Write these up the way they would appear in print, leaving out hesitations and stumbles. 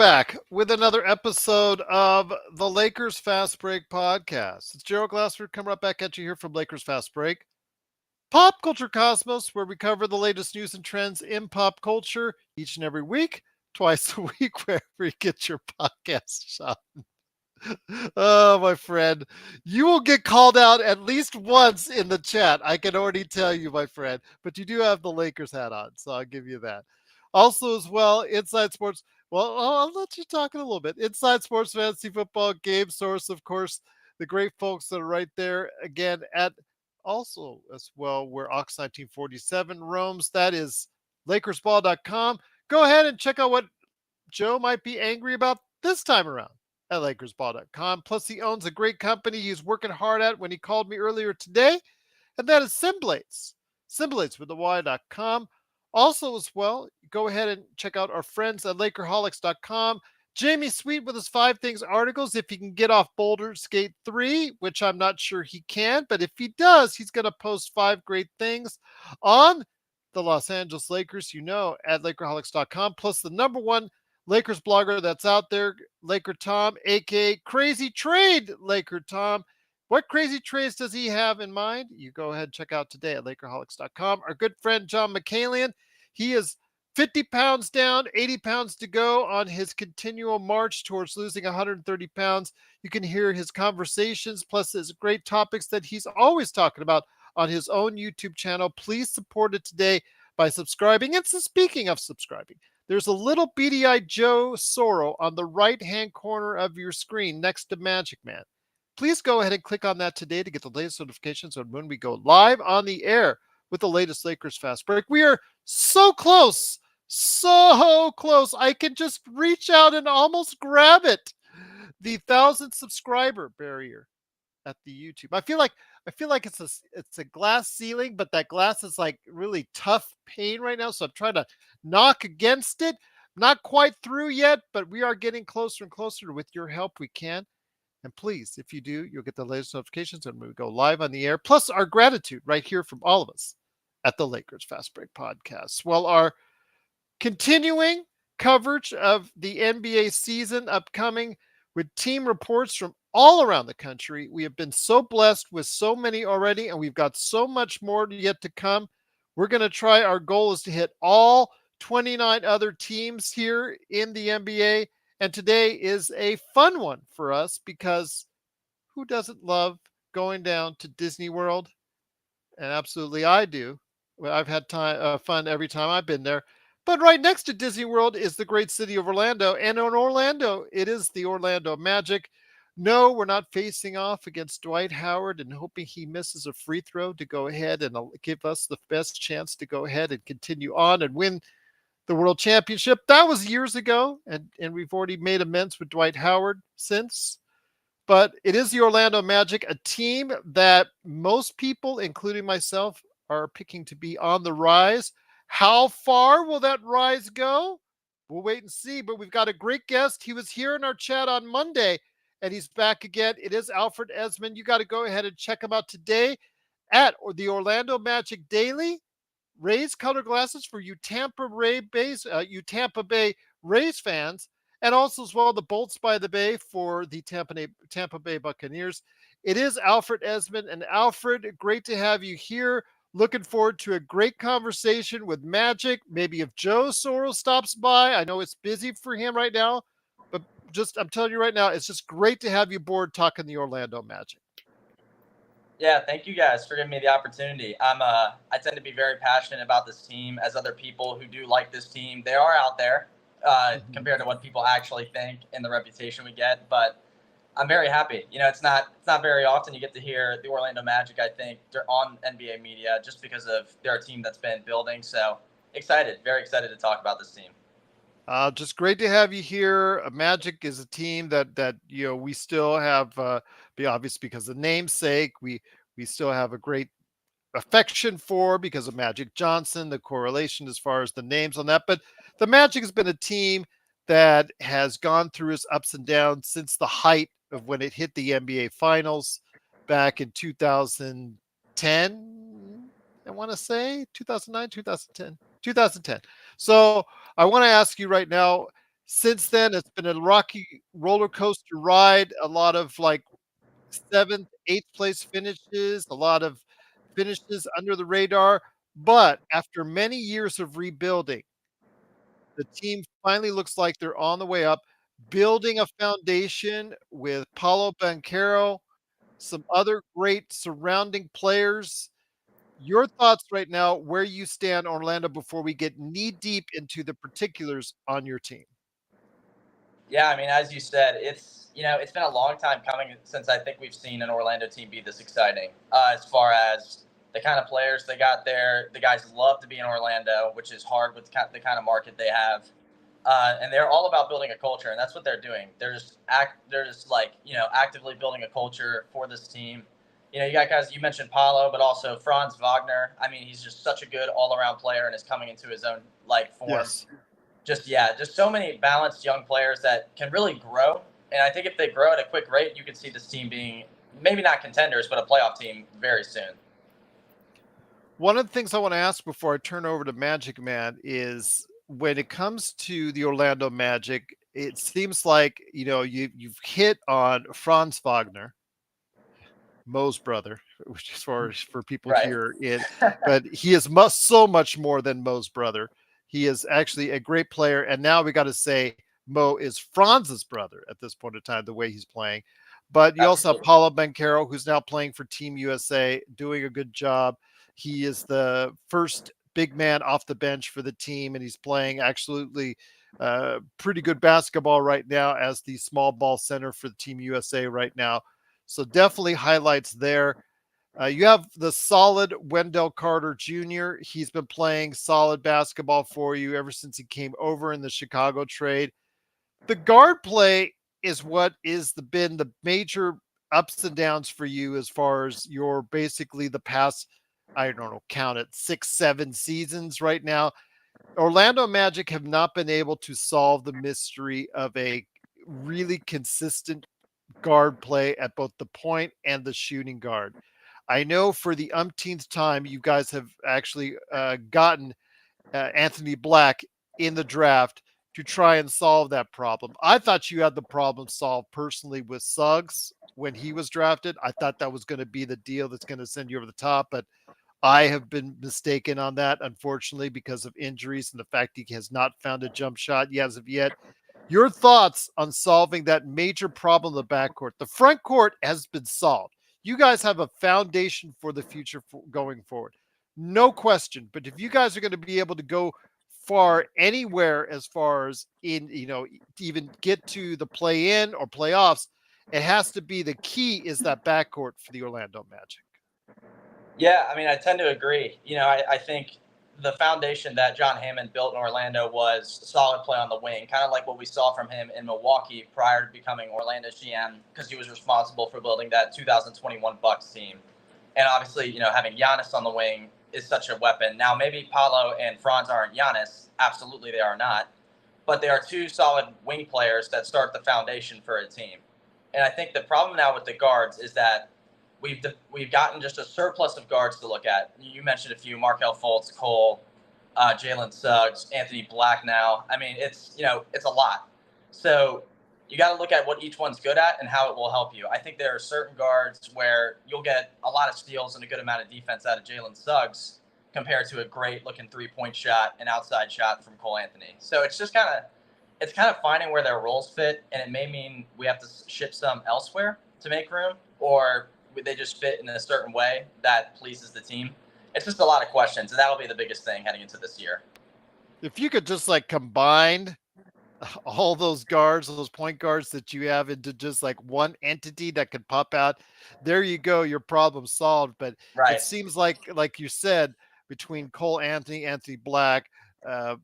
back with another episode of the Lakers Fast Break podcast. It's Gerald Glassford coming right back at you here from Lakers Fast Break, Pop Culture Cosmos, where we cover the latest news and trends in pop culture each and every week, twice a week, wherever you get your podcast shot. Oh, my friend, you will get called out at least once in the chat. I can already tell you, my friend, but you do have the Lakers hat on, so I'll give you that. Also, as well, Inside Sports. Well, I'll let you talk in a little bit. Inside Sports Fantasy Football Game Source, of course, the great folks that are right there again at also as well where Ox 1947 roams. That is LakersBall.com. Go ahead and check out what Joe might be angry about this time around at LakersBall.com. Plus, he owns a great company he's working hard at when he called me earlier today, and that is Simblades. Simblades with the Y.com. Also, as well, go ahead and check out our friends at Lakerholics.com. Jamie Sweet with his 5 Things articles. If he can get off Boulder Skate 3, which I'm not sure he can, but if he does, he's going to post 5 great things on the Los Angeles Lakers, at Lakerholics.com. Plus, the number one Lakers blogger that's out there, Laker Tom, aka Crazy Trade Laker Tom. What crazy trades does he have in mind? You go ahead and check out today at Lakerholics.com. Our good friend John McCallion, he is 50 pounds down, 80 pounds to go on his continual march towards losing 130 pounds. You can hear his conversations plus his great topics that he's always talking about on his own YouTube channel. Please support it today by subscribing. And so speaking of subscribing, there's a little beady-eyed Joe Soro on the right-hand corner of your screen next to Magic Man. Please go ahead and click on that today to get the latest notifications on when we go live on the air with the latest Lakers Fast Break. We are so close, I can just reach out and almost grab it. The 1,000 subscriber barrier at the YouTube. I feel like it's a glass ceiling, but that glass is like really tough pain right now. So I'm trying to knock against it. Not quite through yet, but we are getting closer and closer. With your help, we can. And please, if you do, you'll get the latest notifications when we go live on the air. Plus our gratitude right here from all of us at the Lakers Fast Break podcast. Well, our continuing coverage of the NBA season upcoming with team reports from all around the country. We have been so blessed with so many already, and we've got so much more yet to come. We're going to try. Our goal is to hit all 29 other teams here in the NBA. And today is a fun one for us because who doesn't love going down to Disney World? And absolutely I do. Well, I've had fun every time I've been there. But right next to Disney World is the great city of Orlando. And in Orlando, it is the Orlando Magic. No, we're not facing off against Dwight Howard and hoping he misses a free throw to go ahead and give us the best chance to go ahead and continue on and win the World Championship. That was years ago, and we've already made amends with Dwight Howard since. But it is the Orlando Magic, a team that most people, including myself, are picking to be on the rise. How far will that rise go? We'll wait and see, but we've got a great guest. He was here in our chat on Monday, and he's back again. It is Alfred Ezman. You got to go ahead and check him out today at the Orlando Magic Daily. Rays color glasses for you Tampa Bay Rays fans, and also as well the Bolts by the Bay for the Tampa Bay Buccaneers. It is Alfred Ezman, and Alfred, great to have you here. Looking forward to a great conversation with Magic. Maybe if Joe Soro stops by. I know it's busy for him right now, but I'm telling you right now, it's just great to have you aboard talking the Orlando Magic. Yeah, thank you guys for giving me the opportunity. I tend to be very passionate about this team, as other people who do like this team. They are out there compared to what people actually think and the reputation we get. But I'm very happy. It's not very often you get to hear the Orlando Magic, I think, they're on NBA media just because of their team that's been building. So excited, very excited to talk about this team. Just great to have you here. Magic is a team that we still have, be obvious because of namesake. We still have a great affection for because of Magic Johnson, the correlation as far as the names on that. But the Magic has been a team that has gone through its ups and downs since the height of when it hit the NBA Finals back in 2010. I want to say 2009, 2010. So I want to ask you right now, Since then, it's been a rocky roller coaster ride, a lot of, like, 7th, 8th place finishes, a lot of finishes under the radar, but after many years of rebuilding, the team finally looks like they're on the way up, building a foundation with Paolo Banchero, some other great surrounding players. Your thoughts right now, where you stand, Orlando, before we get knee deep into the particulars on your team? Yeah, I mean, as you said, it's been a long time coming since I think we've seen an Orlando team be this exciting. As far as the kind of players they got there, the guys love to be in Orlando, which is hard with the kind of market they have. And they're all about building a culture, and that's what they're doing. They're just like actively building a culture for this team. You got guys you mentioned Paulo, but also Franz Wagner. I mean, he's just such a good all around player and is coming into his own like form. Yes. Just so many balanced young players that can really grow. And I think if they grow at a quick rate, you could see this team being maybe not contenders, but a playoff team very soon. One of the things I want to ask before I turn over to Magic Man is when it comes to the Orlando Magic, it seems like, you've hit on Franz Wagner, Mo's brother, which as far as for people Right. here in, but he is so much more than Mo's brother. He is actually a great player, and now we got to say Mo is Franz's brother at this point in time, the way he's playing. But you also have Absolutely. Paolo Banchero, who's now playing for Team USA, doing a good job. He is the first big man off the bench for the team, and he's playing absolutely pretty good basketball right now as the small ball center for the Team USA right now. So definitely highlights there. You have the solid Wendell Carter Jr. He's been playing solid basketball for you ever since he came over in the Chicago trade. The guard play is what is been the major ups and downs for you as far as your basically the past, I don't know, count it 6, 7 seasons right now. Orlando Magic have not been able to solve the mystery of a really consistent guard play at both the point and the shooting guard. I know for the umpteenth time, you guys have actually gotten Anthony Black in the draft to try and solve that problem. I thought you had the problem solved personally with Suggs when he was drafted. I thought that was going to be the deal that's going to send you over the top, but I have been mistaken on that, unfortunately, because of injuries and the fact he has not found a jump shot as of yet. Your thoughts on solving that major problem in the backcourt? The front court has been solved. You guys have a foundation for the future going forward. No question. But if you guys are going to be able to go far anywhere as far as even get to the play in or playoffs, it has to be the key is that backcourt for the Orlando Magic. Yeah, I mean, I tend to agree. I think the foundation that John Hammond built in Orlando was solid play on the wing, kind of like what we saw from him in Milwaukee prior to becoming Orlando's GM, because he was responsible for building that 2021 Bucks team. And obviously, having Giannis on the wing is such a weapon. Now, maybe Paolo and Franz aren't Giannis. Absolutely, they are not. But they are two solid wing players that start the foundation for a team. And I think the problem now with the guards is that we've gotten just a surplus of guards to look at. You mentioned a few: Markelle Fultz, Cole, Jalen Suggs, Anthony Black. Now, I mean, it's a lot. So you got to look at what each one's good at and how it will help you. I think there are certain guards where you'll get a lot of steals and a good amount of defense out of Jalen Suggs compared to a great looking 3-point shot and outside shot from Cole Anthony. So it's kind of finding where their roles fit, and it may mean we have to ship some elsewhere to make room, or they just fit in a certain way that pleases the team. It's just a lot of questions, and that'll be the biggest thing heading into this year. If you could just like combine all those guards, those point guards that you have into just like one entity that could pop out, there you go, your problem solved. But it Right. seems like you said, between Cole Anthony, Anthony Black,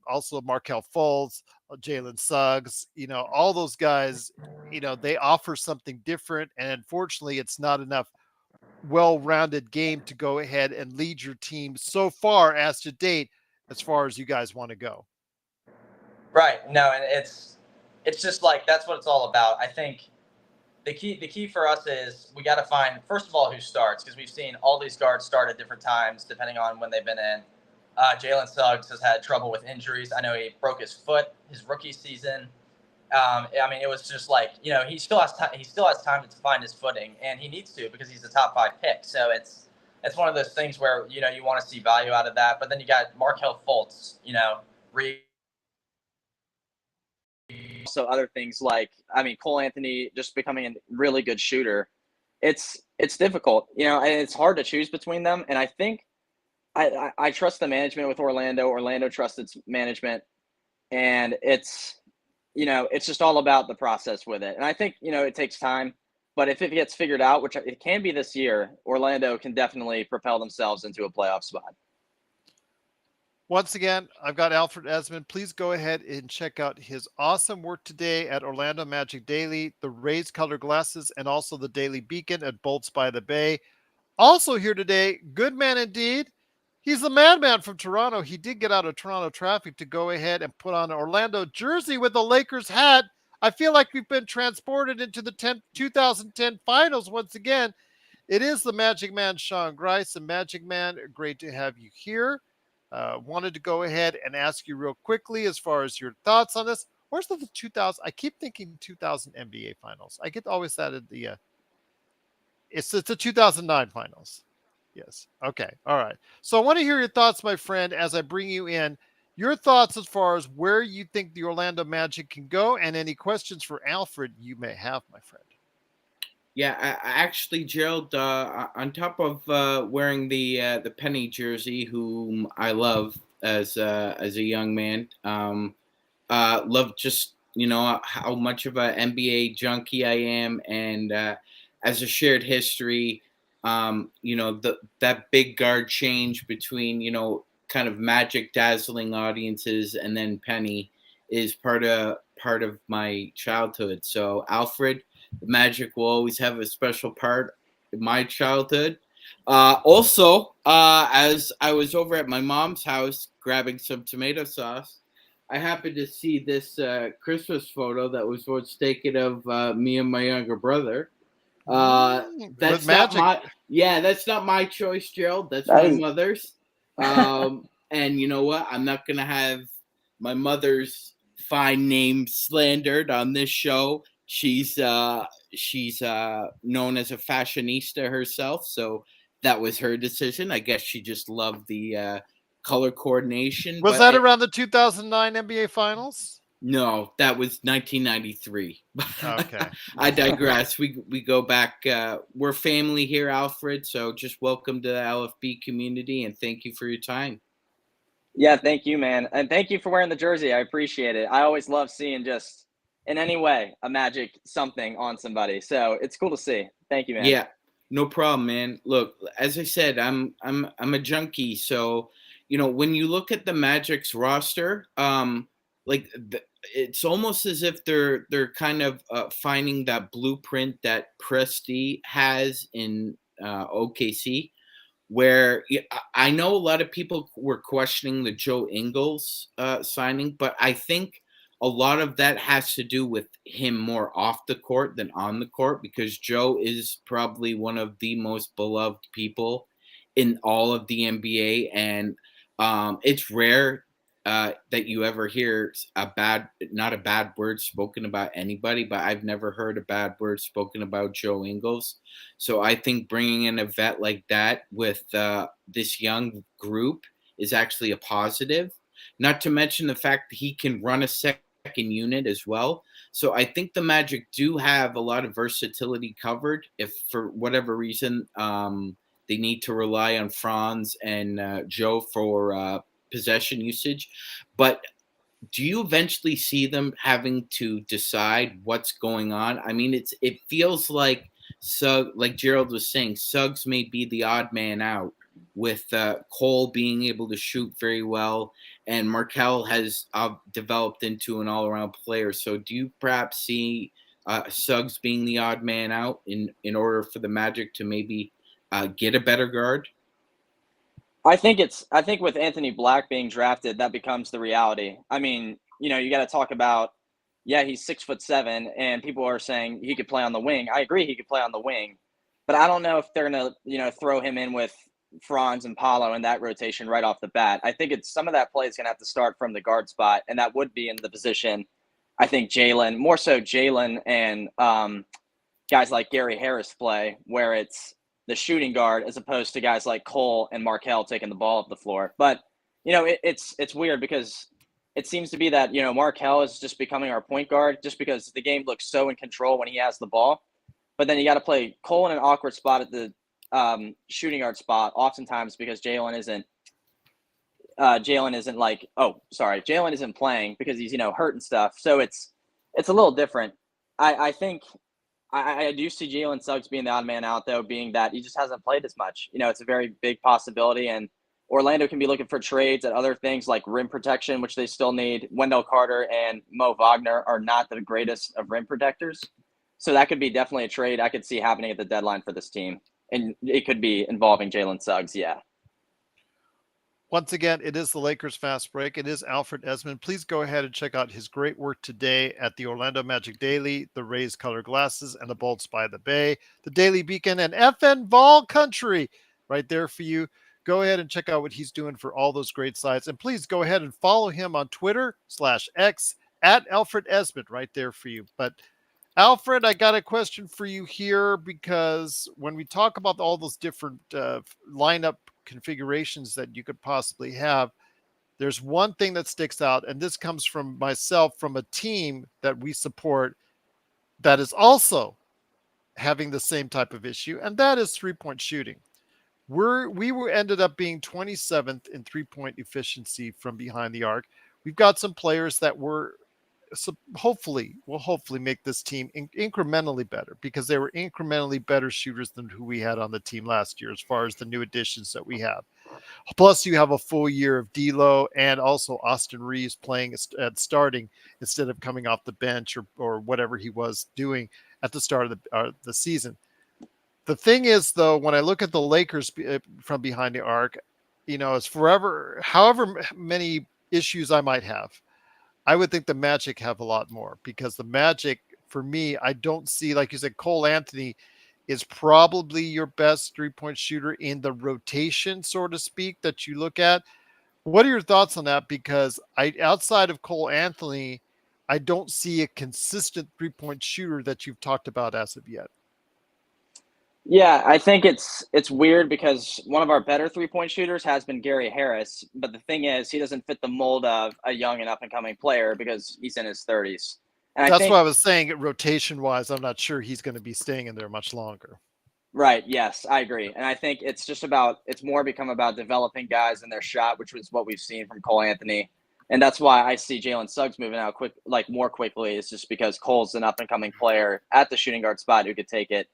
also Markelle Fultz, Jalen Suggs, all those guys, they offer something different. And unfortunately, it's not enough well-rounded game to go ahead and lead your team so far as to date, as far as you guys want to go. Right. No, and it's just like that's what it's all about. I think the key for us is we got to find, first of all, who starts, because we've seen all these guards start at different times depending on when they've been in. Jalen Suggs has had trouble with injuries. I know he broke his foot his rookie season. I mean, it was just like, he still has time. He still has time to find his footing, and he needs to because he's a top 5 pick. So it's one of those things where you want to see value out of that. But then you got Markelle Fultz, so other things like, I mean, Cole Anthony just becoming a really good shooter. It's difficult, and it's hard to choose between them. And I think I trust the management with Orlando. Orlando trusts its management, and it's just all about the process with it. And I think, it takes time, but if it gets figured out, which it can be this year, Orlando can definitely propel themselves into a playoff spot. Once again, I've got Alfred Ezman. Please go ahead and check out his awesome work today at Orlando Magic Daily, the Rays Color Glasses, and also the Daily Beacon at Bolts by the Bay. Also here today, good man indeed. He's the madman from Toronto. He did get out of Toronto traffic to go ahead and put on an Orlando jersey with the Lakers hat. I feel like we've been transported into the 2010 finals once again. It is the Magic Man, Sean Grice. And Magic Man, great to have you here. Wanted to go ahead and ask you real quickly as far as your thoughts on this. Where's the 2000? I keep thinking 2000 NBA finals. I get always that at the it's the 2009 finals. Yes. Okay. All right. So I want to hear your thoughts, my friend, as I bring you in. Your thoughts as far as where you think the Orlando Magic can go, and any questions for Alfred you may have, my friend. Yeah, I actually, Gerald, on top of wearing the Penny jersey, whom I love as a young man, love just how much of a NBA junkie I am, and as a shared history, that big guard change between kind of Magic dazzling audiences and then Penny is part of my childhood. So Alfred, the Magic will always have a special part in my childhood. Also, as I was over at my mom's house grabbing some tomato sauce, I happened to see this Christmas photo that was once taken of me and my younger brother. That's not that's not my choice, Gerald. That's my mother's. And you know what? I'm not gonna have my mother's fine name slandered on this show. She's known as a fashionista herself, so that was her decision. I guess she just loved the color coordination. Was that around the 2009 NBA Finals? No, that was 1993. Okay. I digress. We go back. We're family here, Alfred, so just welcome to the LFB community, and thank you for your time. Yeah, thank you, man. And thank you for wearing the jersey. I appreciate it. I always love seeing just in any way a Magic something on somebody. So it's cool to see. Thank you, man. Yeah, no problem, man. Look, as I said, I'm a junkie. So, when you look at the Magic's roster, it's almost as if they're kind of finding that blueprint that Presti has in OKC. Where I know a lot of people were questioning the Joe Ingles signing, but I think a lot of that has to do with him more off the court than on the court, because Joe is probably one of the most beloved people in all of the NBA. And it's rare that you ever hear not a bad word spoken about anybody, but I've never heard a bad word spoken about Joe Ingles. So I think bringing in a vet like that with this young group is actually a positive, not to mention the fact that he can run a second unit as well. So I think the Magic do have a lot of versatility covered if for whatever reason they need to rely on Franz and Joe for possession usage. But do you eventually see them having to decide what's going on? I mean, it feels like like Gerald was saying, Suggs may be the odd man out, with Cole being able to shoot very well, and Markelle has developed into an all-around player. So do you perhaps see Suggs being the odd man out in order for the Magic to maybe get a better guard? I think with Anthony Black being drafted, that becomes the reality. I mean, you got to talk about, he's 6'7", and people are saying he could play on the wing. I agree he could play on the wing, but I don't know if they're going to, throw him in with Franz and Paolo in that rotation right off the bat. I think some of that play is going to have to start from the guard spot, and that would be in the position I think more so Jalen and guys like Gary Harris play, where it's the shooting guard as opposed to guys like Cole and Markelle taking the ball up the floor. But, it's weird because it seems to be that, Markelle is just becoming our point guard just because the game looks so in control when he has the ball. But then you got to play Cole in an awkward spot at the shooting guard spot, oftentimes because Jalen isn't playing because he's, hurt and stuff. So it's a little different. I think I do see Jalen Suggs being the odd man out, though, being that he just hasn't played as much. It's a very big possibility, and Orlando can be looking for trades at other things like rim protection, which they still need. Wendell Carter and Mo Wagner are not the greatest of rim protectors. So that could be definitely a trade I could see happening at the deadline for this team. And it could be involving Jalen Suggs, yeah. Once again, it is the Lakers Fast Break. It is Alfred Ezman. Please go ahead and check out his great work today at the Orlando Magic Daily, the Rays Color Glasses, and the Bolts by the Bay, the Daily Beacon, and FN Vol Country right there for you. Go ahead and check out what he's doing for all those great sites. And please go ahead and follow him on Twitter/X at Alfred Ezman right there for you. But Alfred, I got a question for you here, because when we talk about all those different lineup configurations that you could possibly have, there's one thing that sticks out, and this comes from myself, from a team that we support that is also having the same type of issue, and that is three-point shooting. We ended up being 27th in three-point efficiency from behind the arc. We've got some players that will hopefully make this team incrementally better, because they were incrementally better shooters than who we had on the team last year as far as the new additions that we have. Plus, you have a full year of D'Lo and also Austin Reeves playing at starting instead of coming off the bench or whatever he was doing at the start of the season. The thing is, though, when I look at the Lakers from behind the arc, it's however many issues I might have, I would think the Magic have a lot more, because the Magic, for me, I don't see, like you said, Cole Anthony is probably your best three-point shooter in the rotation, so to speak, that you look at. What are your thoughts on that? Because outside of Cole Anthony, I don't see a consistent three-point shooter that you've talked about as of yet. Yeah, I think it's weird because one of our better three-point shooters has been Gary Harris, but the thing is, he doesn't fit the mold of a young and up-and-coming player because he's in his 30s. And that's why I was saying, rotation-wise, I'm not sure he's going to be staying in there much longer. Right. Yes, I agree. And I think it's more become about developing guys in their shot, which was what we've seen from Cole Anthony. And that's why I see Jalen Suggs moving out more quickly. It's just because Cole's an up-and-coming player at the shooting guard spot who could take it.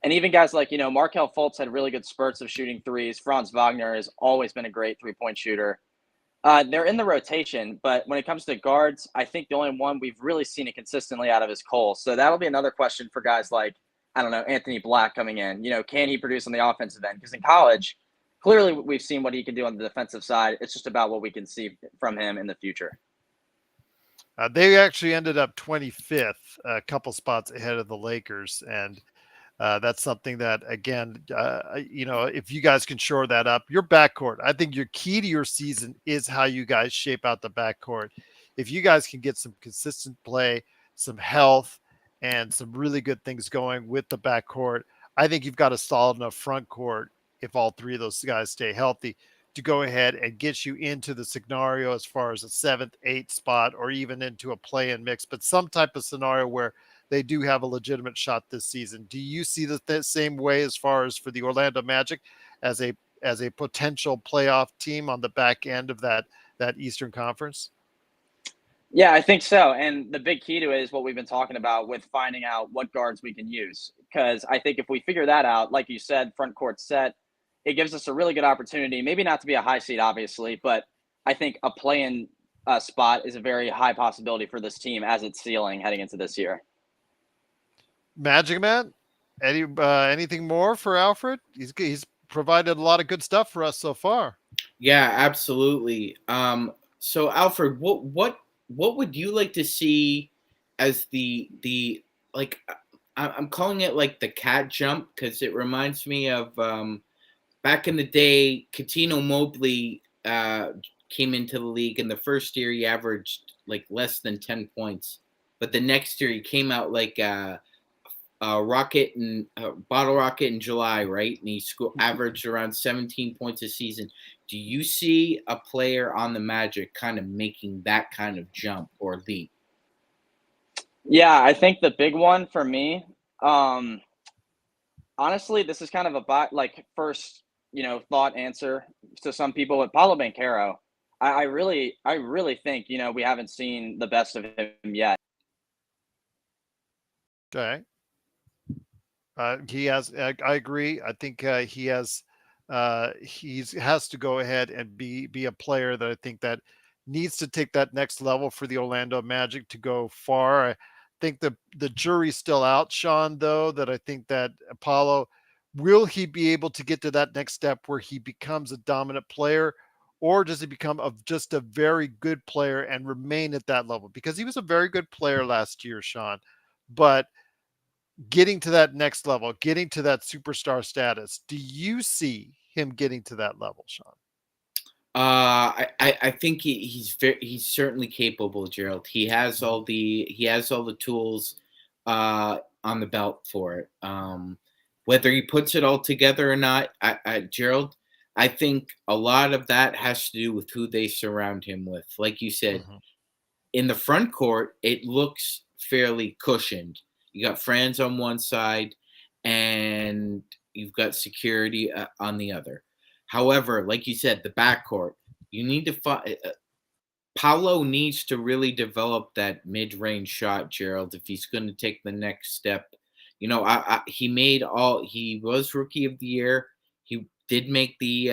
And even guys like, Markelle Fultz had really good spurts of shooting threes. Franz Wagner has always been a great three-point shooter. They're in the rotation, but when it comes to guards, I think the only one we've really seen it consistently out of is Cole. So that'll be another question for guys like, I don't know, Anthony Black coming in. Can he produce on the offensive end? Because in college, clearly we've seen what he can do on the defensive side. It's just about what we can see from him in the future. They actually ended up 25th, a couple spots ahead of the Lakers, and that's something that, again, if you guys can shore that up, your backcourt, I think your key to your season is how you guys shape out the backcourt. If you guys can get some consistent play, some health, and some really good things going with the backcourt, I think you've got a solid enough front court, if all three of those guys stay healthy, to go ahead and get you into the scenario as far as a 7th, 8th spot, or even into a play-in mix, but some type of scenario where they do have a legitimate shot this season. Do you see the same way as far as for the Orlando Magic as a potential playoff team on the back end of that Eastern Conference? Yeah, I think so. And the big key to it is what we've been talking about with finding out what guards we can use. Because I think if we figure that out, like you said, front court set, it gives us a really good opportunity, maybe not to be a high seed, obviously, but I think a play-in spot is a very high possibility for this team as its ceiling heading into this year. Magic Man, anything more for Alfred? He's provided a lot of good stuff for us so far. Yeah, absolutely. So Alfred, what would you like to see as the like? I'm calling it like the cat jump because it reminds me of back in the day. Cuttino Mobley came into the league, and the first year he averaged like less than 10 points but the next year he came out like rocket and bottle rocket in July, right? And he averaged around 17 points a season. Do you see a player on the Magic kind of making that kind of jump or leap? Yeah, I think the big one for me, honestly, this is kind of a first, thought answer to some people with Paolo Banchero. I really think, we haven't seen the best of him yet. Okay. He has. I agree. I think he has. Has to go ahead and be a player that I think that needs to take that next level for the Orlando Magic to go far. I think the jury's still out, Sean. Though that I think that Apollo will he be able to get to that next step where he becomes a dominant player, or does he become just a very good player and remain at that level? Because he was a very good player last year, Sean, but getting to that next level, getting to that superstar status. Do you see him getting to that level, Sean? I think he's certainly capable, Gerald. He has all the tools on the belt for it. Whether he puts it all together or not, Gerald, I think a lot of that has to do with who they surround him with. Like you said, in the front court, it looks fairly cushioned. You got Franz on one side, and you've got security on the other. However, like you said, the backcourt, you need to Paolo needs to really develop that mid-range shot, Gerald, if he's going to take the next step. He was Rookie of the Year. He did make the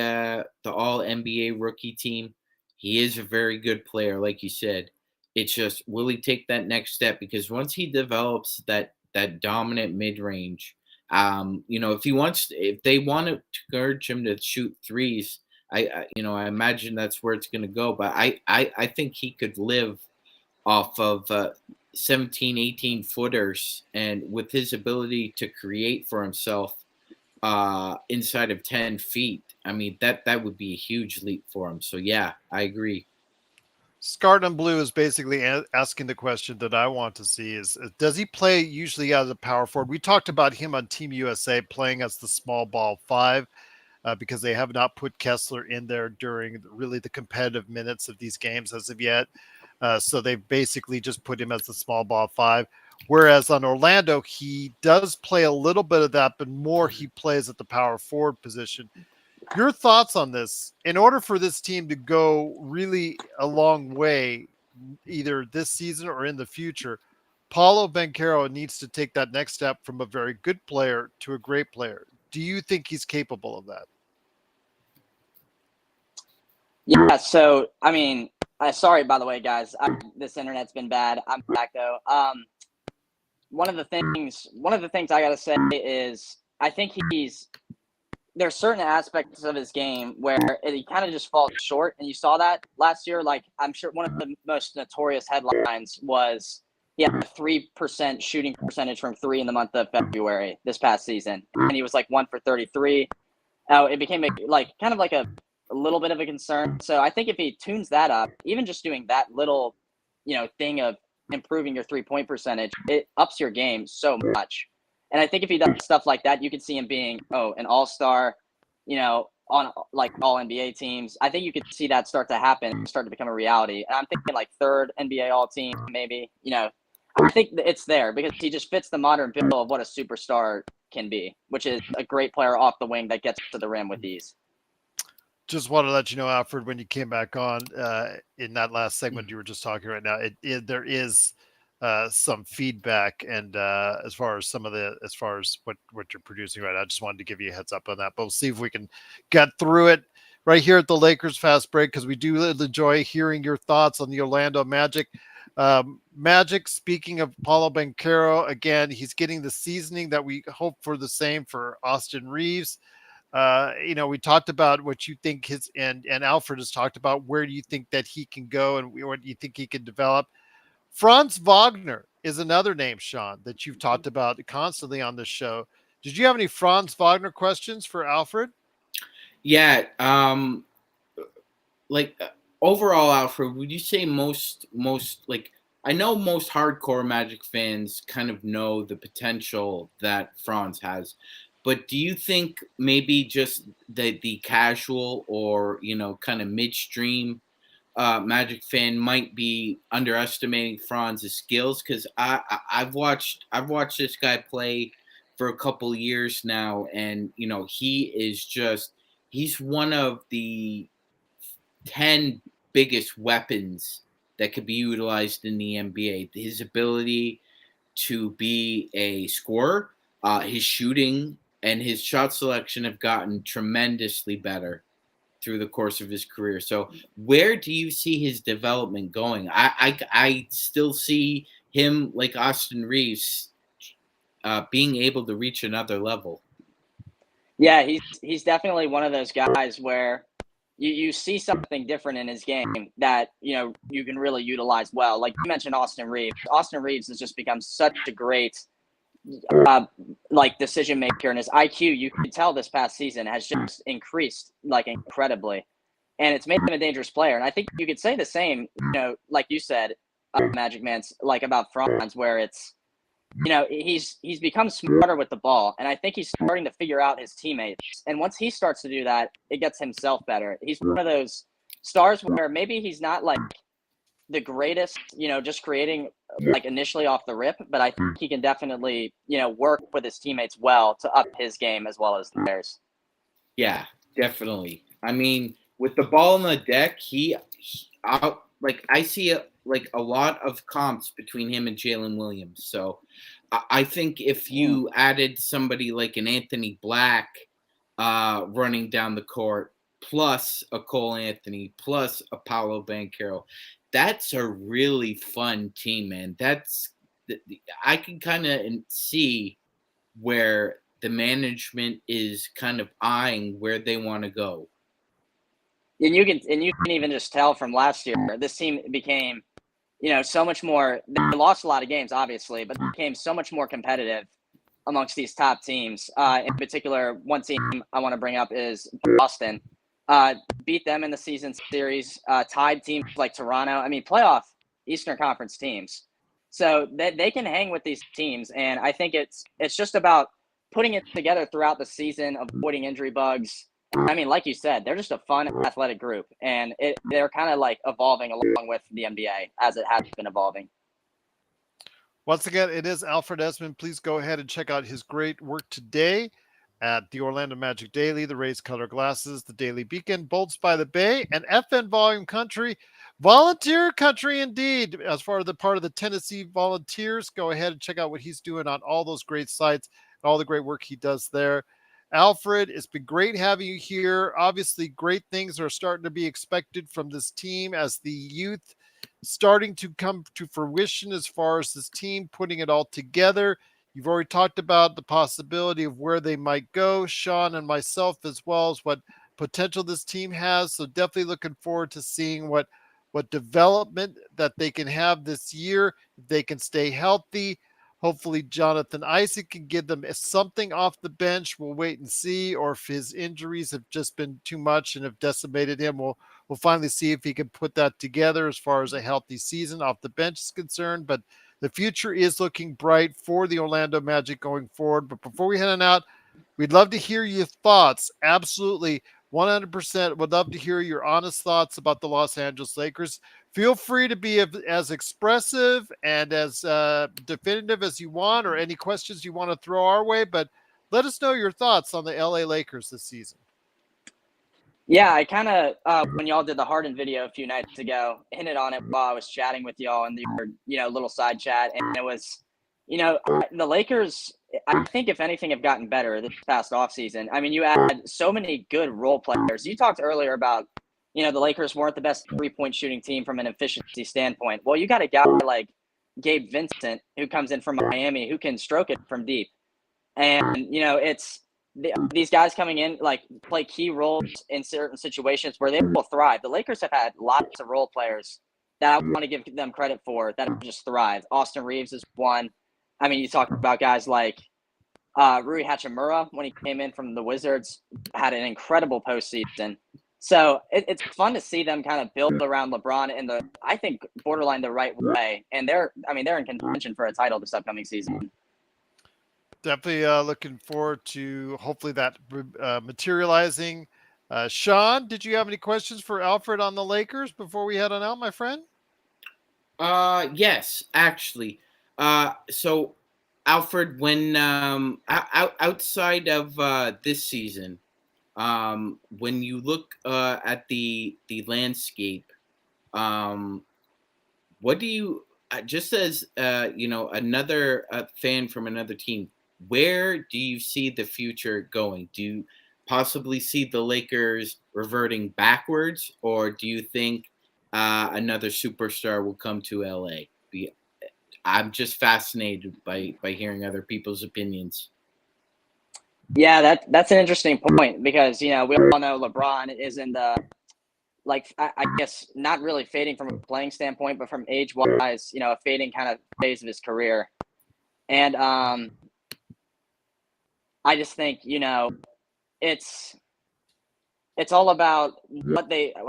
All NBA rookie team. He is a very good player, like you said. It's just, will he take that next step? Because once he develops that dominant mid range, if they want to encourage him to shoot threes, I imagine that's where it's going to go. But I think he could live off of 17, 18 footers, and with his ability to create for himself inside of 10 feet, I mean that would be a huge leap for him. So yeah, I agree. Scarlet and Blue is basically asking the question that I want to see is, does he play usually as a power forward? We talked about him on Team USA playing as the small ball 5 because they have not put Kessler in there during really the competitive minutes of these games as of yet. So they basically just put him as the small ball 5. Whereas on Orlando, he does play a little bit of that, but more he plays at the power forward position. Your thoughts on this? In order for this team to go really a long way, either this season or in the future, Paolo Banchero needs to take that next step from a very good player to a great player. Do you think he's capable of that? Yeah. So, I mean, sorry, by the way, guys, this internet's been bad. I'm back though. One of the things I got to say is I think there's certain aspects of his game where he kind of just falls short. And you saw that last year. Like, I'm sure one of the most notorious headlines was he had a 3% shooting percentage from 3 in the month of February this past season. And he was like 1 for 33. It became a little bit of a concern. So I think if he tunes that up, even just doing that little, thing of improving your 3-point percentage, it ups your game so much. And I think if he does stuff like that, you could see him being, an all-star, on like all NBA teams. I think you could see that start to happen, start to become a reality. And I'm thinking like 3rd NBA all team, maybe, I think it's there because he just fits the modern bill of what a superstar can be, which is a great player off the wing that gets to the rim with ease. Just want to let you know, Alfred, when you came back on in that last segment you were just talking right now, there is some feedback, and as far as what you're producing right now, I just wanted to give you a heads up on that. But we'll see if we can get through it right here at the Lakers Fast Break, because we do enjoy hearing your thoughts on the Orlando Magic. Magic, speaking of Paolo Banchero, again, he's getting the seasoning that we hope for the same for Austin Reeves. We talked about what you think and Alfred has talked about where do you think that he can go and what do you think he can develop. Franz Wagner is another name, Sean, that you've talked about constantly on this show. Did you have any Franz Wagner questions for Alfred? Yeah. Overall, Alfred, would you say most like, I know most hardcore Magic fans kind of know the potential that Franz has, but do you think maybe just the casual or kind of midstream Magic fan might be underestimating Franz's skills? Because I've watched this guy play for a couple years now, and he's one of the 10 biggest weapons that could be utilized in the NBA. His ability to be a scorer, his shooting, and his shot selection have gotten tremendously better through the course of his career. So where do you see his development going? I still see him, like Austin Reeves, being able to reach another level. Yeah, he's definitely one of those guys where you see something different in his game that you can really utilize well. Like you mentioned, Austin Reeves. Austin Reeves has just become such a great decision maker, and his IQ, you can tell this past season, has just increased incredibly, and it's made him a dangerous player. And I think you could say the same, like you said, Magic Man's about Franz, where it's he's become smarter with the ball, and I think he's starting to figure out his teammates. And once he starts to do that, it gets himself better. He's one of those stars where maybe he's not the greatest, just creating initially off the rip, but I think he can definitely, work with his teammates well to up his game as well as theirs. Yeah, definitely. I mean, with the ball on the deck, I see a lot of comps between him and Jalen Williams. So I think if you added somebody like an Anthony Black running down the court, plus a Cole Anthony, plus a Paolo Banchero, that's a really fun team, man. I can kind of see where the management is kind of eyeing where they want to go. And you can even just tell from last year, this team became, so much more. They lost a lot of games, obviously, but they became so much more competitive amongst these top teams. In particular, one team I want to bring up is Boston. Beat them in the season series, tied teams like Toronto. I mean, playoff Eastern Conference teams. So they can hang with these teams, and I think it's just about putting it together throughout the season, avoiding injury bugs. I mean, like you said, they're just a fun, athletic group, and they're kind of evolving along with the NBA as it has been evolving. Once again, it is Alfred Ezman. Please go ahead and check out his great work today at the Orlando Magic Daily, the Rays Color Glasses, the Daily Beacon, Bolts by the Bay, and FN Volume Country. Volunteer country indeed. As far as the part of the Tennessee Volunteers, go ahead and check out what he's doing on all those great sites and all the great work he does there. Alfred, it's been great having you here. Obviously, great things are starting to be expected from this team as the youth starting to come to fruition as far as this team putting it all together. You've already talked about the possibility of where they might go, Sean and myself, as well as what potential this team has. So definitely looking forward to seeing what development that they can have this year. If they can stay healthy, hopefully Jonathan Isaac can give them something off the bench. We'll wait and see. Or if his injuries have just been too much and have decimated him, we'll finally see if he can put that together as far as a healthy season off the bench is concerned. But the future is looking bright for the Orlando Magic going forward. But before we head on out, we'd love to hear your thoughts. Absolutely, 100% would love to hear your honest thoughts about the Los Angeles Lakers. Feel free to be as expressive and as definitive as you want, or any questions you want to throw our way. But let us know your thoughts on the LA Lakers this season. Yeah, I kind of, when y'all did the Harden video a few nights ago, hinted on it while I was chatting with y'all in your, little side chat. And it was, the Lakers, I think if anything, have gotten better this past offseason. I mean, you add so many good role players. You talked earlier about, the Lakers weren't the best three-point shooting team from an efficiency standpoint. Well, you got a guy like Gabe Vincent who comes in from Miami who can stroke it from deep. And, it's these guys coming in, play key roles in certain situations where they will thrive. The Lakers have had lots of role players that I want to give them credit for that have just thrived. Austin Reeves is one. I mean, you talk about guys like Rui Hachimura when he came in from the Wizards, had an incredible postseason. So it's fun to see them kind of build around LeBron in the, I think, borderline the right way. And they're in contention for a title this upcoming season. Definitely looking forward to hopefully that materializing. Sean, did you have any questions for Alfred on the Lakers before we head on out, my friend? Yes, actually. So Alfred, when outside of this season, when you look at the landscape, what do you just as another fan from another team? Where do you see the future going? Do you possibly see the Lakers reverting backwards, or do you think another superstar will come to LA? I'm just fascinated by hearing other people's opinions. Yeah, that's an interesting point because, we all know LeBron is in the, I guess not really fading from a playing standpoint, but from age-wise, a fading kind of phase of his career. And I just think, it's all about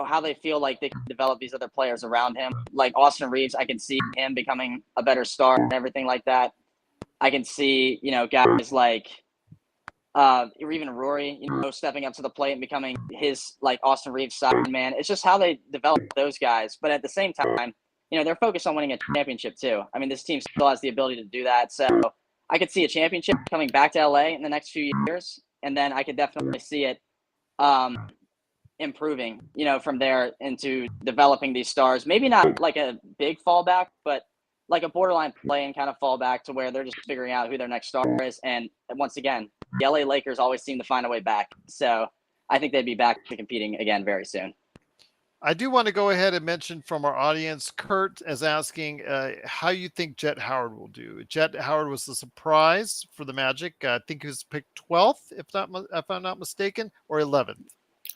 how they feel like they can develop these other players around him. Like Austin Reeves, I can see him becoming a better star and everything like that. I can see, guys like or even Rory, stepping up to the plate and becoming his like Austin Reeves side man. It's just how they develop those guys. But at the same time, they're focused on winning a championship too. I mean, this team still has the ability to do that. So I could see a championship coming back to LA in the next few years, and then I could definitely see it improving, from there into developing these stars. Maybe not like a big fallback, but like a borderline play and kind of fallback to where they're just figuring out who their next star is. And once again, the LA Lakers always seem to find a way back. So I think they'd be back to competing again very soon. I do want to go ahead and mention from our audience, Kurt is asking how you think Jett Howard will do. Jett Howard was a surprise for the Magic. I think he was picked 12th, if I'm not mistaken, or 11th.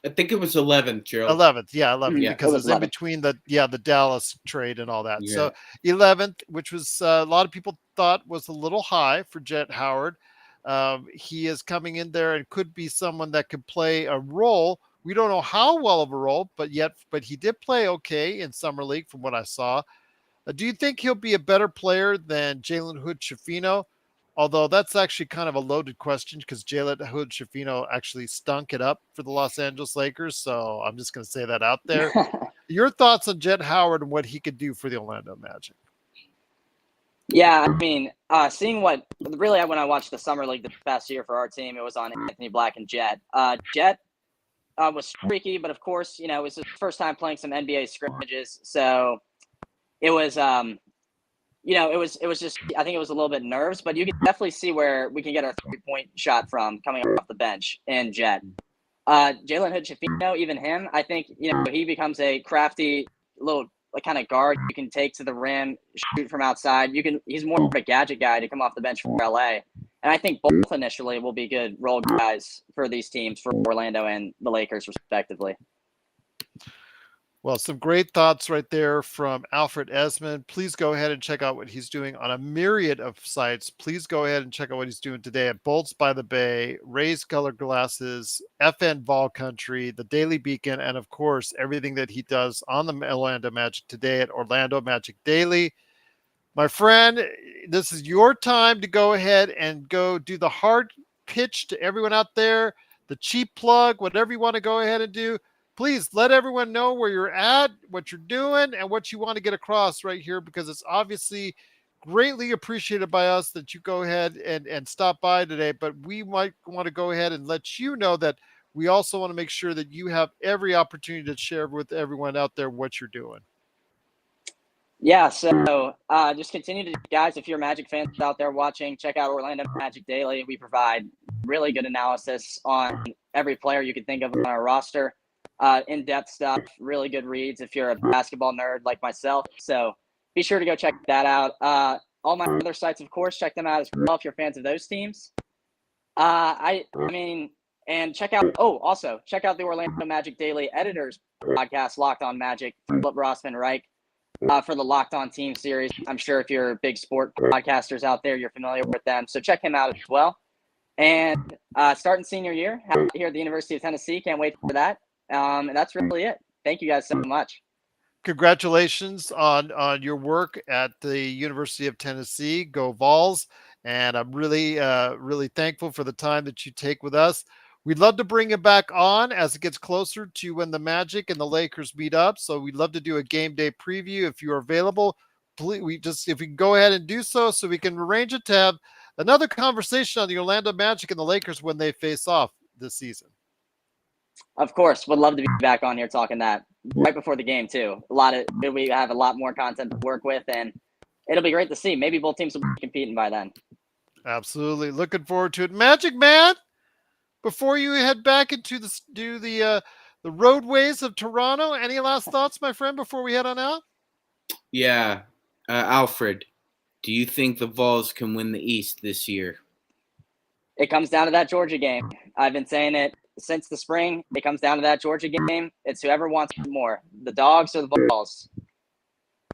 I think it was 11th, Gerald. 11th, yeah, 11th, Yeah, because it was in 11th. between the Dallas trade and all that. Yeah. So 11th, which was a lot of people thought was a little high for Jett Howard. He is coming in there and could be someone that could play a role. We don't know how well of a role, but he did play okay in Summer League from what I saw. Do you think he'll be a better player than Jalen Hood-Schifino? Although that's actually kind of a loaded question because Jalen Hood-Schifino actually stunk it up for the Los Angeles Lakers. So I'm just going to say that out there. Your thoughts on Jett Howard and what he could do for the Orlando Magic? Yeah, I mean, seeing when I watched the Summer League this past year for our team, it was on Anthony Black and Jett. Jett was streaky, but of course, it was his first time playing some NBA scrimmages. So it was, it was just, I think it was a little bit nerves, but you can definitely see where we can get our 3-point shot from coming off the bench in Jett. Jalen Hood-Schifino, even him, I think, he becomes a crafty little kind of guard you can take to the rim, shoot from outside. He's more of a gadget guy to come off the bench for LA. And I think both initially will be good role guys for these teams, for Orlando and the Lakers, respectively. Well, some great thoughts right there from Alfred Ezman. Please go ahead and check out what he's doing on a myriad of sites. Please go ahead and check out what he's doing today at Bolts by the Bay, Raised Colored Glasses, FN Vol Country, the Daily Beacon, and of course, everything that he does on the Orlando Magic today at Orlando Magic Daily. My friend, this is your time to go ahead and go do the hard pitch to everyone out there, the cheap plug, whatever you want to go ahead and do. Please let everyone know where you're at, what you're doing, and what you want to get across right here, because it's obviously greatly appreciated by us that you go ahead and stop by today. But we might want to go ahead and let you know that we also want to make sure that you have every opportunity to share with everyone out there what you're doing. Yeah, so just continue to, guys, if you're Magic fans out there watching, check out Orlando Magic Daily. We provide really good analysis on every player you can think of on our roster. In-depth stuff, really good reads if you're a basketball nerd like myself. So be sure to go check that out. All my other sites, of course, check them out as well if you're fans of those teams. I mean, and check out, also check out the Orlando Magic Daily Editors podcast, Locked On Magic, Flip Rossman Reich, for the Locked On Team series. I'm sure if you're big sport podcasters out there, you're familiar with them. So check him out as well. And starting senior year here at the University of Tennessee. Can't wait for that. And that's really it. Thank you guys so much. Congratulations on your work at the University of Tennessee. Go Vols! And I'm really really thankful for the time that you take with us. We'd love to bring it back on as it gets closer to when the Magic and the Lakers meet up. So we'd love to do a game day preview if you're available. Please, if we can go ahead and do so we can arrange it to have another conversation on the Orlando Magic and the Lakers when they face off this season. Of course, would love to be back on here talking that right before the game too. We have a lot more content to work with, and it'll be great to see. Maybe both teams will be competing by then. Absolutely, looking forward to it. Magic Man, before you head back into the roadways of Toronto, any last thoughts, my friend, before we head on out? Yeah, Alfred, do you think the Vols can win the East this year? It comes down to that Georgia game. I've been saying it since the spring. It comes down to that Georgia game. It's whoever wants more, the Dogs or the Vols.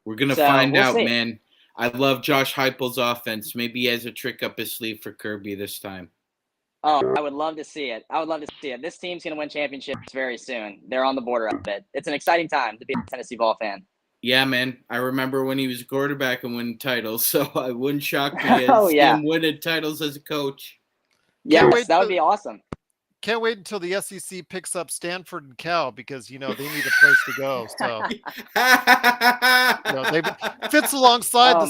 We're going to find out, man. I love Josh Heupel's offense. Maybe he has a trick up his sleeve for Kirby this time. Oh, I would love to see it. This team's going to win championships very soon. They're on the border of it. It's an exciting time to be a Tennessee Vol fan. Yeah, man. I remember when he was a quarterback and winning titles, so I wouldn't shock me to see him winning titles as a coach. Yes, that would be awesome. Can't wait until the SEC picks up Stanford and Cal because, they need a place to go. So, they fits alongside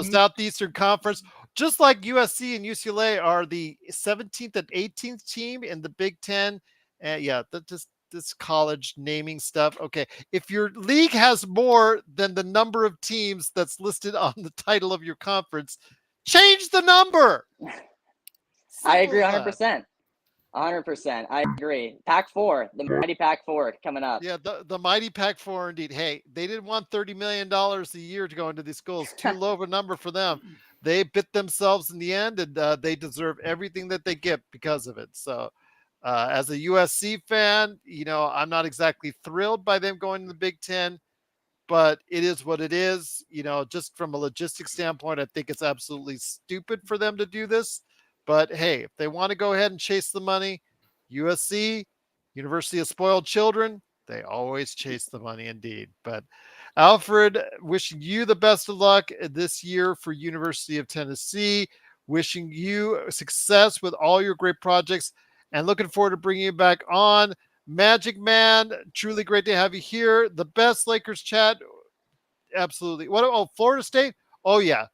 Southeastern Conference, just like USC and UCLA are the 17th and 18th team in the Big Ten. This college naming stuff. Okay. If your league has more than the number of teams that's listed on the title of your conference, change the number. I agree 100%. 100%. I agree. Pac-4, the mighty Pac-4 coming up. Yeah, the mighty Pac-4 indeed. Hey, they didn't want $30 million a year to go into these schools. Too low of a number for them. They bit themselves in the end, and they deserve everything that they get because of it. So as a USC fan, I'm not exactly thrilled by them going to the Big Ten, but it is what it is. Just from a logistics standpoint, I think it's absolutely stupid for them to do this. But hey, if they want to go ahead and chase the money, USC, University of Spoiled Children, they always chase the money indeed. But Alfred, wishing you the best of luck this year for University of Tennessee, wishing you success with all your great projects, and looking forward to bringing you back on. Magic Man, truly great to have you here. The best Lakers chat. Absolutely. Florida State? Oh, yeah.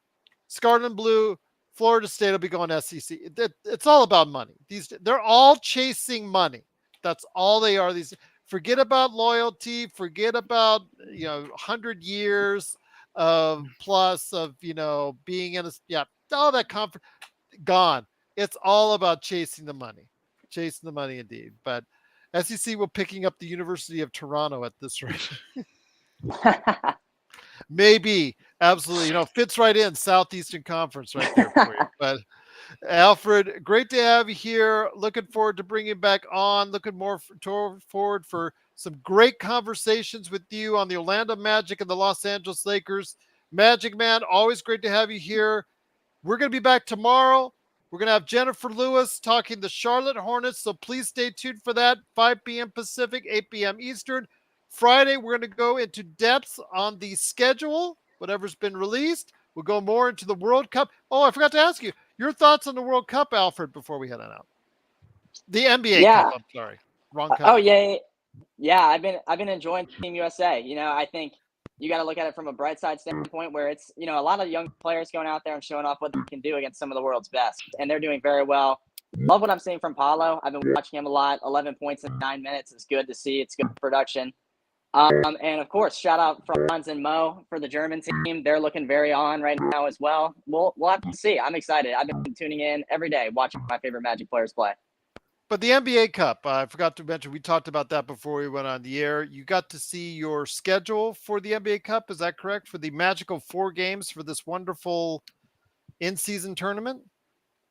Scarlet and Blue. Florida State will be going SEC. It's all about money. They're all chasing money. That's all they are. Forget about loyalty. Forget about 100 years of plus of being in all that comfort gone. It's all about chasing the money. Chasing the money indeed. But SEC will picking up the University of Toronto at this rate. Maybe. Absolutely. Fits right in Southeastern Conference right there for you. But Alfred, great to have you here. Looking forward to bringing you back on. Looking forward for some great conversations with you on the Orlando Magic and the Los Angeles Lakers. Magic Man, always great to have you here. We're going to be back tomorrow. We're going to have Jennifer Lewis talking the Charlotte Hornets, so please stay tuned for that. 5 p.m. Pacific, 8 p.m. Eastern. Friday, we're going to go into depth on the schedule, whatever's been released. We'll go more into the World Cup. Oh, I forgot to ask you, your thoughts on the World Cup, Alfred, before we head on out. The NBA Cup, I'm sorry. Wrong cup. Oh, yeah. I've been enjoying Team USA. I think you got to look at it from a bright side standpoint where it's, a lot of young players going out there and showing off what they can do against some of the world's best. And they're doing very well. Love what I'm seeing from Paolo. I've been watching him a lot. 11 points in 9 minutes. It's good to see. It's good production. And of course, shout out Franz and Mo for the German team. They're looking very on right now as well. We'll have to see. I'm excited. I've been tuning in every day, watching my favorite Magic players play. But the NBA Cup, I forgot to mention, we talked about that before we went on the air. You got to see your schedule for the NBA Cup. Is that correct? For the magical 4 games for this wonderful in-season tournament?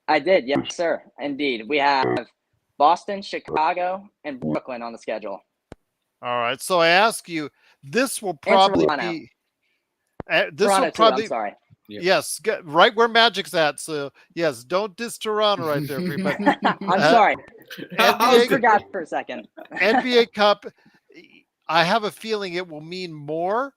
I did. Yes, sir. Indeed. We have Boston, Chicago, and Brooklyn on the schedule. All right. So I ask you, this will probably be. I'm sorry. Yep. Yes, right where Magic's at. So yes, don't diss Toronto right there. But I'm sorry. I NBA, forgot for a second. NBA Cup, I have a feeling it will mean more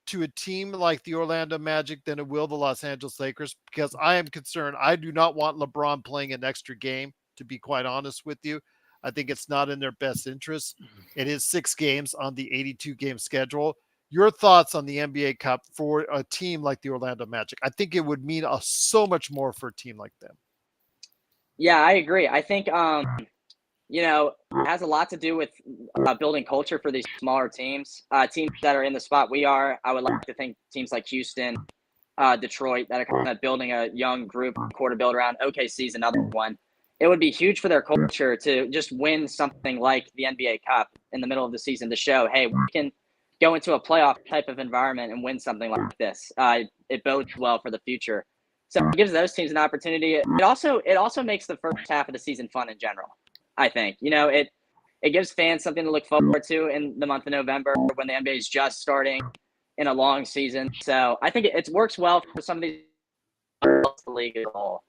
to a team like the Orlando Magic than it will the Los Angeles Lakers, because I am concerned. I do not want LeBron playing an extra game, to be quite honest with you. I think it's not in their best interest. It is 6 games on the 82 game schedule. Your thoughts on the NBA Cup for a team like the Orlando Magic? I think it would mean so much more for a team like them. Yeah, I agree. I think it has a lot to do with building culture for these smaller teams. Teams that are in the spot we are, I would like to think teams like Houston, Detroit, that are kind of building a young group core to build around. OKC is another one. It would be huge for their culture to just win something like the NBA Cup in the middle of the season to show, hey, we can go into a playoff type of environment and win something like this. It bodes well for the future. So it gives those teams an opportunity. It also makes the first half of the season fun in general. I think, it gives fans something to look forward to in the month of November when the NBA is just starting in a long season. So I think it works well for some of these the league as a whole.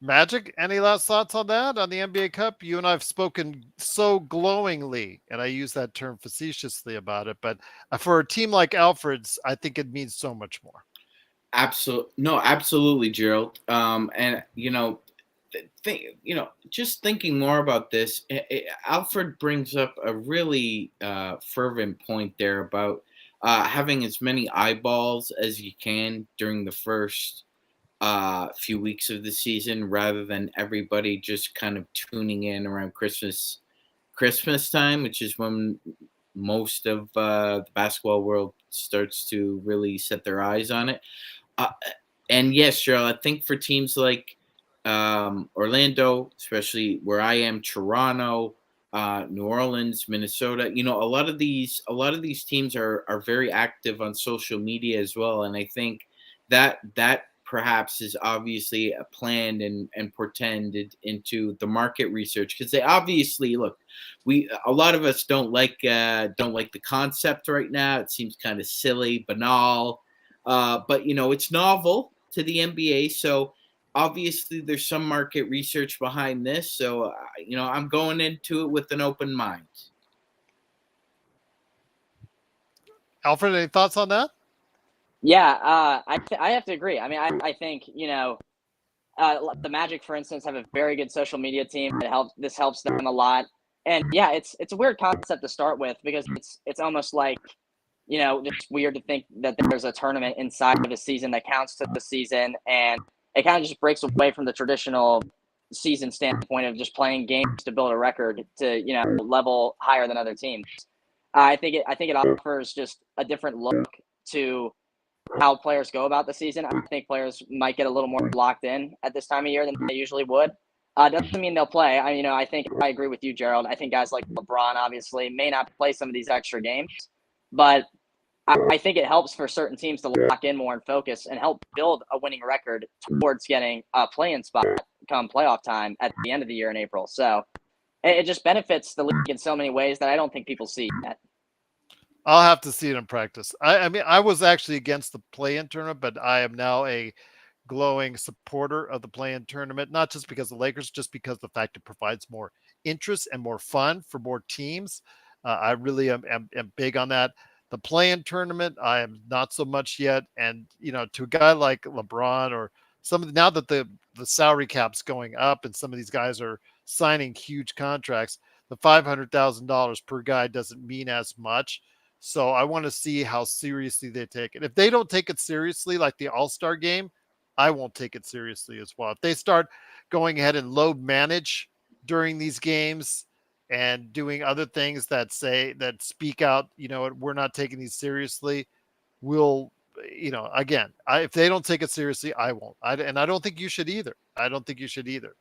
Magic, any last thoughts on that, on the NBA Cup? You and I have spoken so glowingly, and I use that term facetiously about it, but for a team like Alfred's, I think it means so much more. Absolutely, Gerald. And just thinking more about this, Alfred brings up a really fervent point there about having as many eyeballs as you can during the first few weeks of the season, rather than everybody just kind of tuning in around Christmas time, which is when most of the basketball world starts to really set their eyes on it. And yes, Cheryl, I think for teams like Orlando, especially where I am, Toronto, New Orleans, Minnesota, a lot of these teams are very active on social media as well, and I think that perhaps is obviously planned and portended into the market research, because they obviously look. A lot of us don't like the concept right now. It seems kind of silly, banal, but it's novel to the NBA, so obviously there's some market research behind this. So I'm going into it with an open mind. Alfred, any thoughts on that? Yeah, I have to agree. I mean, I think the Magic, for instance, have a very good social media team. This helps them a lot. And yeah, it's a weird concept to start with, because it's almost like just weird to think that there's a tournament inside of a season that counts to the season, and it kind of just breaks away from the traditional season standpoint of just playing games to build a record to level higher than other teams. I think it offers just a different look to how players go about the season. I think players might get a little more locked in at this time of year than they usually would. Doesn't mean they'll play. I think I agree with you, Gerald. I think guys like LeBron obviously may not play some of these extra games, but I think it helps for certain teams to lock in more and focus and help build a winning record towards getting a play-in spot come playoff time at the end of the year in April. So it just benefits the league in so many ways that I don't think people see yet. I'll have to see it in practice. I mean, I was actually against the play-in tournament, but I am now a glowing supporter of the play-in tournament, not just because of the Lakers, just because the fact it provides more interest and more fun for more teams. I really am big on that. The play-in tournament, I am not so much yet. And, to a guy like LeBron or now that the salary cap's going up and some of these guys are signing huge contracts, the $500,000 per guy doesn't mean as much. So I want to see how seriously they take it. If they don't take it seriously, like the All-Star game, I won't take it seriously as well. If they start going ahead and load manage during these games and doing other things that speak out, we're not taking these seriously, if they don't take it seriously, I won't. And I don't think you should either.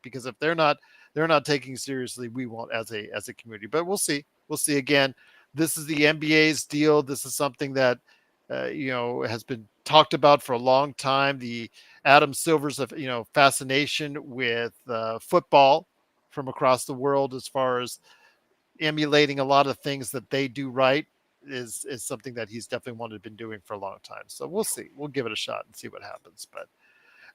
Because if they're not taking seriously, we won't as a community. But we'll see. Again, this is the NBA's deal. This is something that has been talked about for a long time. The Adam Silver's fascination with football from across the world, as far as emulating a lot of things that they do right. is something that he's definitely wanted to been doing for a long time. So we'll see. We'll give it a shot and see what happens. But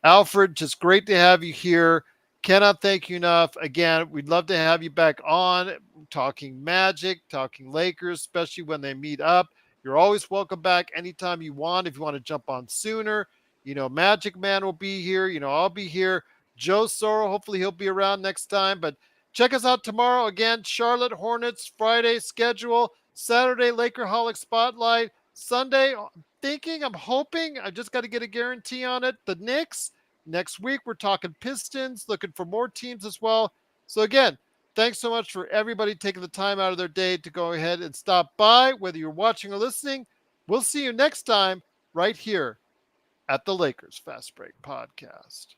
Alfred, just great to have you here. Cannot thank you enough. Again, we'd love to have you back on talking Magic, talking Lakers, especially when they meet up. You're always welcome back anytime you want. If you want to jump on sooner, Magic Man will be here. I'll be here. Joe Soro, hopefully he'll be around next time. But check us out tomorrow. Again, Charlotte Hornets Friday schedule. Saturday, Lakerholic Spotlight. Sunday, I'm hoping, I just got to get a guarantee on it. The Knicks. Next week, we're talking Pistons, looking for more teams as well. So again, thanks so much for everybody taking the time out of their day to go ahead and stop by, whether you're watching or listening. We'll see you next time right here at the Lakers Fast Break Podcast.